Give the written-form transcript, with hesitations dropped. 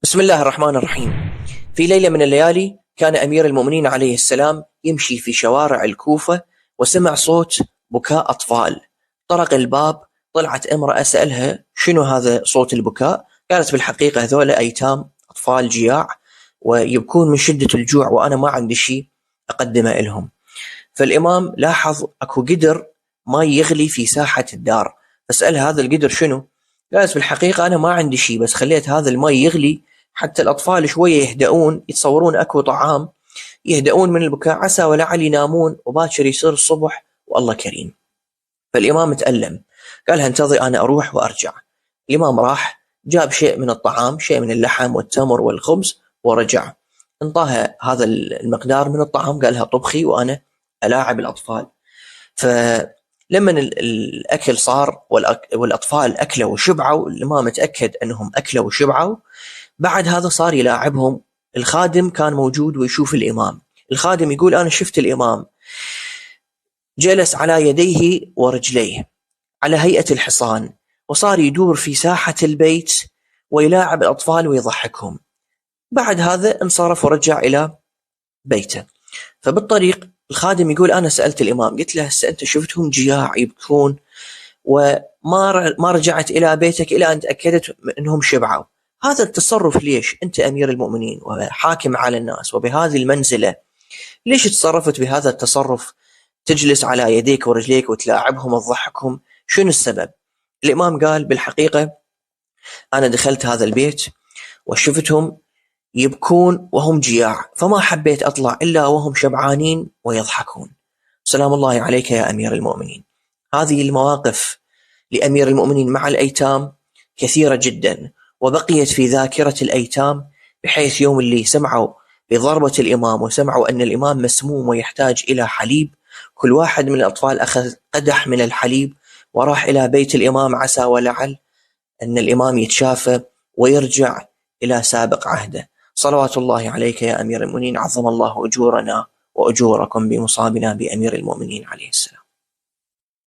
بسم الله الرحمن الرحيم. في ليلة من الليالي كان أمير المؤمنين عليه السلام يمشي في شوارع الكوفة وسمع صوت بكاء أطفال. طرق الباب، طلعت امرأة سألها شنو هذا صوت البكاء؟ قالت بالحقيقة هذول أيتام أطفال جياع ويبكون من شدة الجوع وأنا ما عندي شيء أقدمه لهم. فالإمام لاحظ أكو قدر ماء يغلي في ساحة الدار، فسأل هذا القدر شنو؟ قالت بالحقيقة أنا ما عندي شيء، بس خليت هذا الماء يغلي حتى الأطفال شوية يهدؤون، يتصورون أكو طعام، يهدؤون من البكاء، عسى ولعل ينامون وباكر يصير الصبح والله كريم. فالإمام تألم، قالها انتظري أنا أروح وأرجع. الإمام راح جاب شيء من الطعام، شيء من اللحم والتمر والخبز، ورجع انطاها هذا المقدار من الطعام، قالها طبخي وأنا ألاعب الأطفال. فلما الأكل صار والأطفال أكلوا وشبعوا، الإمام تأكد أنهم أكلوا وشبعوا، بعد هذا صار يلاعبهم. الخادم كان موجود ويشوف الإمام. الخادم يقول أنا شفت الإمام جلس على يديه ورجليه على هيئة الحصان، وصار يدور في ساحة البيت ويلاعب الأطفال ويضحكهم. بعد هذا انصرف ورجع إلى بيته. فبالطريق الخادم يقول أنا سألت الإمام، قلت له هسه أنت شفتهم جياع يبكون وما رجعت إلى بيتك إلى أن تأكدت أنهم شبعوا، هذا التصرف ليش؟ أنت أمير المؤمنين وحاكم على الناس وبهذه المنزلة، ليش تصرفت بهذا التصرف؟ تجلس على يديك ورجليك وتلاعبهم وتضحكهم، شنو السبب؟ الإمام قال بالحقيقة أنا دخلت هذا البيت وشفتهم يبكون وهم جياع، فما حبيت أطلع إلا وهم شبعانين ويضحكون. سلام الله عليك يا أمير المؤمنين. هذه المواقف لأمير المؤمنين مع الأيتام كثيرة جدا، وبقيت في ذاكرة الأيتام، بحيث يوم اللي سمعوا بضربة الإمام وسمعوا أن الإمام مسموم ويحتاج إلى حليب، كل واحد من الأطفال أخذ قدح من الحليب وراح إلى بيت الإمام، عسى ولعل أن الإمام يتشافى ويرجع إلى سابق عهده. صلوات الله عليك يا أمير المؤمنين، عظم الله أجورنا وأجوركم بمصابنا بأمير المؤمنين عليه السلام.